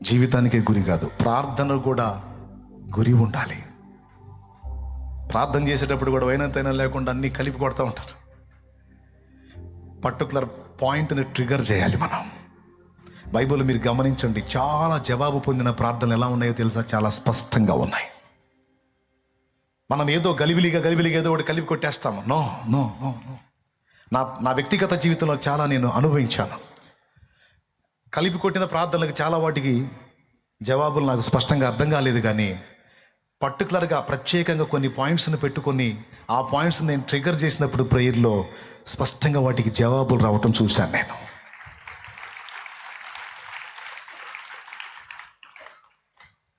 జీవితానికే గురి కాదు, ప్రార్థన కూడా గురి ఉండాలి. ప్రార్థన చేసేటప్పుడు కూడా వైనంతైనా లేకుండా అన్నీ కలిపి కొడతా ఉంటారు. పర్టికులర్ పాయింట్ని ట్రిగర్ చేయాలి మనం. బైబిల్ మీరు గమనించండి, చాలా జవాబు పొందిన ప్రార్థనలు ఎలా ఉన్నాయో తెలుసా? చాలా స్పష్టంగా ఉన్నాయి. మనం ఏదో గలిబిలిగా ఏదో ఒకటి కలిపి కొట్టేస్తాము. No no no no. నా వ్యక్తిగత జీవితంలో చాలా నేను అనుభవించాను. కలిపి కొట్టిన ప్రార్థనలకు చాలా వాటికి జవాబులు నాకు స్పష్టంగా అర్థం కాలేదు. కానీ పర్టికులర్గా ప్రత్యేకంగా కొన్ని పాయింట్స్ని పెట్టుకొని ఆ పాయింట్స్ నేను ట్రిగర్ చేసినప్పుడు ప్రేయర్లో స్పష్టంగా వాటికి జవాబులు రావటం చూశాను నేను.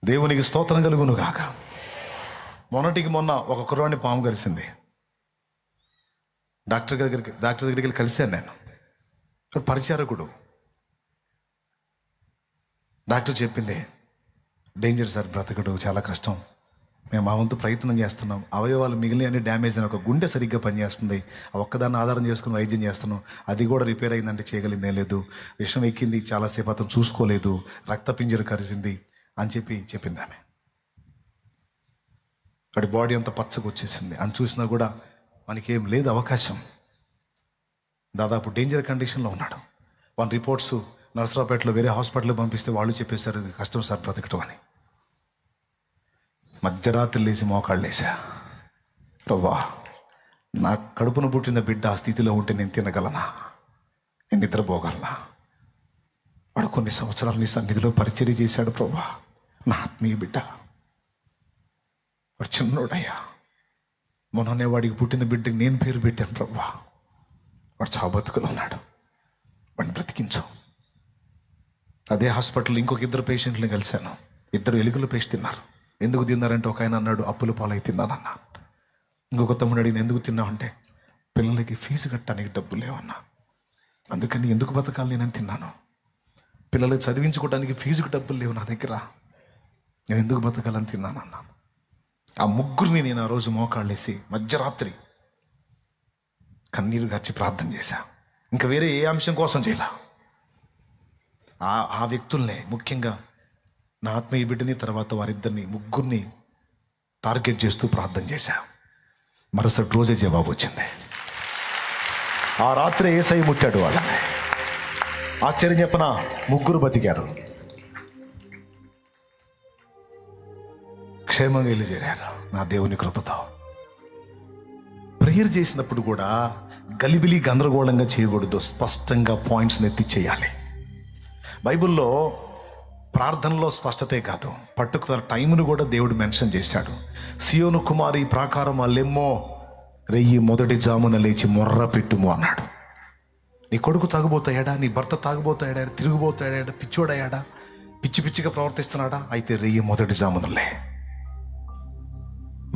దేవునికి స్తోత్రం కలుగును గాక. మొన్నటికి మొన్న ఒక కుర్రాడిని పాము కలిసింది. డాక్టర్ దగ్గరికి వెళ్ళి కలిశాను నేను. పరిచారకుడు. డాక్టర్ చెప్పింది, డేంజర్ సార్, బ్రతకడు చాలా కష్టం. మేము మా వంతు ప్రయత్నం చేస్తున్నాం. అవయవాలు మిగిలిన అన్ని డ్యామేజ్ అని, ఒక గుండె సరిగ్గా పనిచేస్తుంది, ఆ ఒక్కదాన్ని ఆధారం చేసుకుని వైద్యం చేస్తున్నాం, అది కూడా రిపేర్ అయిందంటే చేయగలిగిందేం లేదు. విషం ఎక్కింది, చాలాసేపు అతను చూసుకోలేదు, రక్తపింజరు కరిసింది అని చెప్పింది ఆమె. వాడి బాడీ అంతా పచ్చగా వచ్చేసింది అని చూసినా కూడా మనకేం లేదు అవకాశం. దాదాపు డేంజర్ కండిషన్లో ఉన్నాడు. వన్ రిపోర్ట్స్ నర్సరావుపేటలో వేరే హాస్పిటల్కి పంపిస్తే వాళ్ళు చెప్పేశారు, ఇది కష్టం సార్ బ్రతకటం అని. మధ్యరాత్రి లేచి మోకాళ్ళు లేచా. రవ్వా, నా కడుపును పుట్టిన బిడ్డ ఆ స్థితిలో ఉంటే నేను తినగలనా? నేను నిద్రపోగలనా? వాడు కొన్ని సంవత్సరాలు నీ సన్నిధిలో పరిచర్య చేశాడు ప్రభా, నా ఆత్మీయ బిడ్డ. వాడు చిన్నోడయ్యా, మొన్ననే వాడికి పుట్టిన బిడ్డకి నేను పేరు పెట్టాను ప్రభా. వాడు చావు బతుకులు ఉన్నాడు, వాడిని బ్రతికించు. అదే హాస్పిటల్లో ఇంకొక 2 పేషెంట్లను కలిశాను. 2 ఎలుకలు పేస్ట్ తిన్నారు. ఎందుకు తిన్నారంటే ఒక ఆయన అన్నాడు, అప్పుల పాలై తిన్నానన్నా. ఇంకొక తమ్ముడు అడిగింది, ఎందుకు తిన్నావంటే పిల్లలకి ఫీజు కట్టడానికి డబ్బులు లేవన్నా, అందుకని ఎందుకు బతకాలి నేనని తిన్నాను. పిల్లలకి చదివించుకోవడానికి ఫీజుకు డబ్బులు లేవు నా దగ్గర, నేను ఎందుకు బతకాలని తిన్నానన్నా. ఆ ముగ్గురిని నేను ఆ రోజు మోకాళ్ళేసి మధ్యరాత్రి కన్నీరు గార్చి ప్రార్థన చేశా. ఇంకా వేరే ఏ అంశం కోసం చేయాల. ఆ వ్యక్తుల్నే, ముఖ్యంగా నా ఆత్మీయ బిడ్డని, తర్వాత వారిద్దరిని, ముగ్గురిని టార్గెట్ చేస్తూ ప్రార్థన చేశా. మరుసటి రోజే జవాబు వచ్చింది. ఆ రాత్రి యేసయ్య ముట్టాడు వాళ్ళని. ఆశ్చర్యం చెప్పనా, ముగ్గురు బతికారు, క్షేమంగా ఇల్లు చేరారు నా దేవుని కృపతో. ప్రేయర్ చేసినప్పుడు కూడా గలిబిలి గందరగోళంగా చేయకూడదు, స్పష్టంగా పాయింట్స్ని ఎత్తి చేయాలి. బైబిల్లో ప్రార్థనలో స్పష్టతే కాదు, పర్టికులర్ టైంను కూడా దేవుడు మెన్షన్ చేశాడు. సియోను కుమారి ప్రాకారం అల్లెమ్మో, రెయ్యి మొదటి జామున లేచి మొర్ర పెట్టుము అన్నాడు. నీ కొడుకు తాగుబోతాయాడా, నీ భర్త తాగుబోతాయాడా, తిరుగుబోతాడా, పిచ్చోడయ్యాడా, పిచ్చిగా ప్రవర్తిస్తున్నాడా, అయితే రెయ్యి మొదటి జామునలే,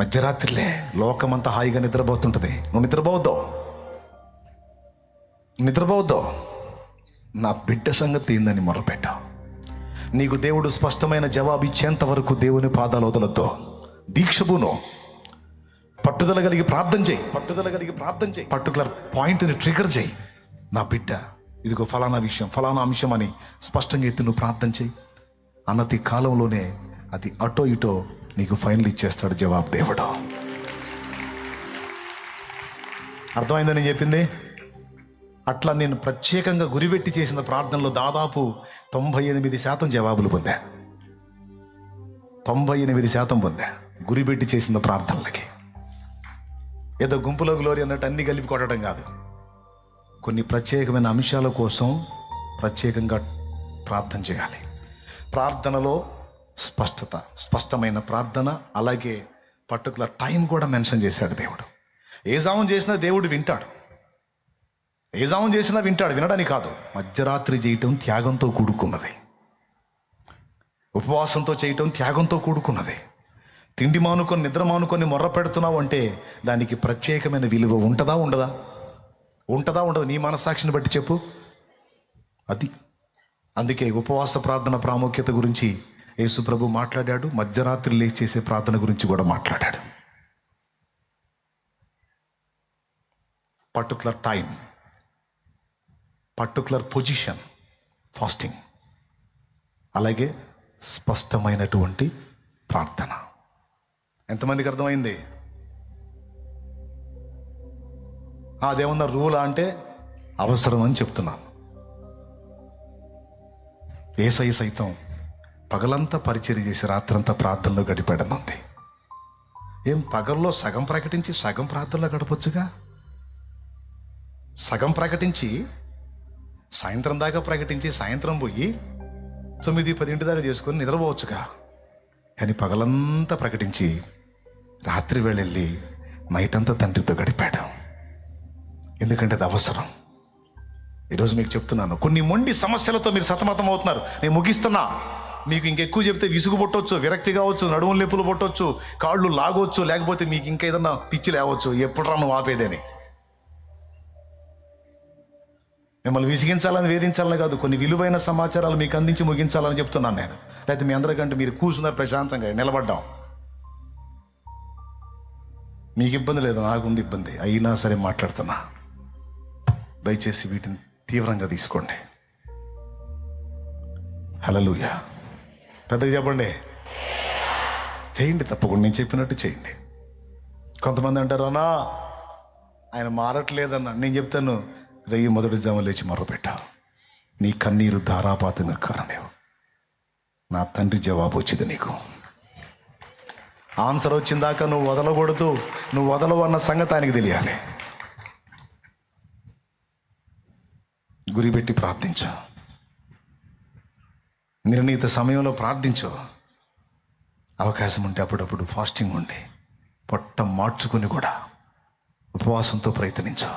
మధ్యరాత్రిలే. లోకమంతా హాయిగా నిద్రపోతుంటుంది, నువ్వు నిద్రపోవద్దు. నా బిడ్డ సంగతి ఏందని మొర్రపెట్టావు. నీకు దేవుడు స్పష్టమైన జవాబు ఇచ్చేంత వరకు దేవుని పాదాలు వదలొద్దు. దీక్షపును, పట్టుదల కలిగి ప్రార్థన చేయి. పర్టికులర్ పాయింట్ని ట్రిగర్ చేయి. నా బిడ్డ ఇదిగో ఫలానా విషయం, ఫలానా అంశం అని స్పష్టంగా ఎత్తి నువ్వు ప్రార్థన చేయి. అన్నతి కాలంలోనే అది అటో ఇటో నీకు ఫైనల్ ఇచ్చేస్తాడు జవాబు దేవుడు. అర్థమైందని నేను చెప్పింది. అట్లా నేను ప్రత్యేకంగా గురిపెట్టి చేసిన ప్రార్థనలో దాదాపు 98% జవాబులు పొందా. 98% పొందా గురిపెట్టి చేసిన ప్రార్థనలకి. ఏదో గుంపులో గ్లోరీ అన్నట్టు అన్ని కలిపి కొట్టడం కాదు, కొన్ని ప్రత్యేకమైన అంశాల కోసం ప్రత్యేకంగా ప్రార్థన చేయాలి. ప్రార్థనలో స్పష్టమైన ప్రార్థన, అలాగే పర్టికులర్ టైం కూడా మెన్షన్ చేశాడు దేవుడు. ఏ జామం చేసినా దేవుడు వింటాడు, ఏ జామం చేసినా వింటాడు. వినడానికి కాదు, మధ్యరాత్రి చేయటం త్యాగంతో కూడుకున్నది, ఉపవాసంతో చేయటం త్యాగంతో కూడుకున్నది. తిండి మానుకొని నిద్ర మానుకొని మొర్ర పెడుతున్నావు అంటే దానికి ప్రత్యేకమైన విలువ ఉంటుందా ఉండదా? నీ మనస్సాక్షిని బట్టి చెప్పు. అది అందుకే ఉపవాస ప్రార్థన ప్రాముఖ్యత గురించి యేసు ప్రభు మాట్లాడాడు. మధ్యరాత్రి లేచి చేసే ప్రార్థన గురించి కూడా మాట్లాడాడు. Particular time, particular position, fasting, అలాగే స్పష్టమైనటువంటి ప్రార్థన. ఎంతమందికి అర్థమైంది? అదేమన్నా రూలా అంటే అవసరం అని చెప్తున్నాను. యేసయ్య సైతం పగలంతా పరిచర్య చేసి రాత్రంతా ప్రార్థనలో గడిపాడనుంది. ఏం పగల్లో సగం ప్రకటించి సగం ప్రార్థనలో గడపొచ్చుగా? సగం ప్రకటించి సాయంత్రం దాకా ప్రకటించి సాయంత్రం పోయి 9-10 దాకా చేసుకొని నిద్రపోవచ్చుగా. కానీ పగలంతా ప్రకటించి రాత్రి వేళ వెళ్ళి నైట్ అంతా తండ్రితో గడిపాడు. ఎందుకంటే అది అవసరం. ఈరోజు మీకు చెప్తున్నాను, కొన్ని మొండి సమస్యలతో మీరు సతమతం అవుతున్నారు. నేను ముగిస్తున్నా. మీకు ఇంకెక్కువ చెప్తే విసుగు పుట్టవచ్చు, విరక్తి కావచ్చు, నడుము నొప్పులు పుట్టవచ్చు, కాళ్ళు లాగవచ్చు, లేకపోతే మీకు ఇంకా ఏదన్నా పిచ్చి లేవచ్చు. ఎప్పుడు నువ్వు ఆపేదని. మిమ్మల్ని విసిగించాలని వేధించాలని కాదు, కొన్ని విలువైన సమాచారాలు మీకు అందించి ముగించాలని చెప్తున్నాను నేను. లేకపోతే మీ అందరికంటే మీరు కూర్చున్నారు ప్రశాంతంగా నిలబడ్డాం. మీకు ఇబ్బంది లేదు, నాకుంది ఇబ్బంది. అయినా సరే మాట్లాడుతున్నా. దయచేసి వీటిని తీవ్రంగా తీసుకోండి. హల్లెలూయా. పెద్దగా చెప్పండి. చేయండి, తప్పకుండా నేను చెప్పినట్టు చేయండి. కొంతమంది అంటారు, అన్నా ఆయన మారట్లేదన్నా. నేను చెప్తాను, రేయి మొదటి జాము లేచి మొర్రపెట్టావు, నీ కన్నీరు ధారాపాతంగా కారణం. నా తండ్రి జవాబు వచ్చింది నీకు. ఆన్సర్ వచ్చిందాక నువ్వు వదలకూడదు. నువ్వు వదలవు అన్న సంగతి ఆయనకి తెలియాలి. గురిపెట్టి ప్రార్థించు. నిర్ణీత సమయంలో ప్రార్థించు. అవకాశం ఉంటే అప్పుడప్పుడు ఫాస్టింగ్ ఉండి పొట్ట మార్చుకుని కూడా ఉపవాసంతో ప్రయత్నించు.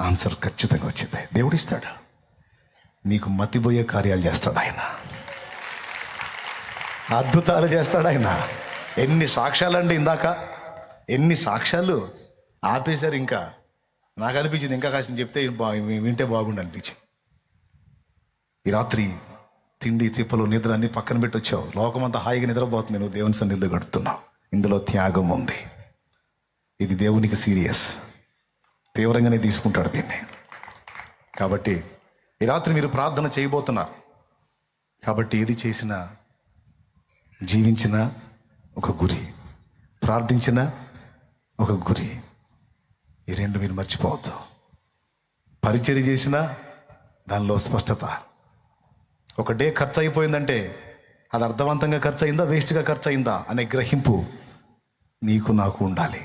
ఆన్సర్ ఖచ్చితంగా వచ్చింది. దేవుడు ఇస్తాడు. నీకు మతిపోయే కార్యాలు చేస్తాడు ఆయన. అద్భుతాలు చేస్తాడు ఆయన. ఎన్ని సాక్ష్యాలండి, ఇందాక ఎన్ని సాక్ష్యాలు ఆపేశారు. ఇంకా నాకు అనిపించింది ఇంకా కాసిన చెప్తే వింటే బాగుండు అనిపించింది. ఈ రాత్రి తిండి తిప్పలు నిద్ర అన్ని పక్కన పెట్టి వచ్చావు. లోకమంతా హాయిగా నిద్రపోతుంది, నువ్వు దేవుని సన్నిధిలో గడుపుతున్నావు. ఇందులో త్యాగం ఉంది. ఇది దేవునికి సీరియస్. తీవ్రంగానే తీసుకుంటాడు దీన్ని. కాబట్టి ఈ రాత్రి మీరు ప్రార్థన చేయబోతున్నారు. కాబట్టి ఏది చేసినా, జీవించిన ఒక గురి, ప్రార్థించిన ఒక గురి, ఈ రెండు మీరు మర్చిపోవద్దు. పరిచర్య చేసినా దానిలో స్పష్టత. ఒక డే ఖర్చు అయిపోయిందంటే అది అర్థవంతంగా ఖర్చు అయిందా, వేస్ట్గా ఖర్చు అయిందా అనే గ్రహింపు నీకు నాకు ఉండాలి.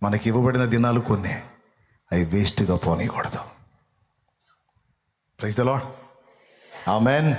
మనకి ఇవ్వబడిన దినాలు కొన్ని, అవి వేస్ట్గా పోనీయకూడదు. Praise the lord. ఆమేన్.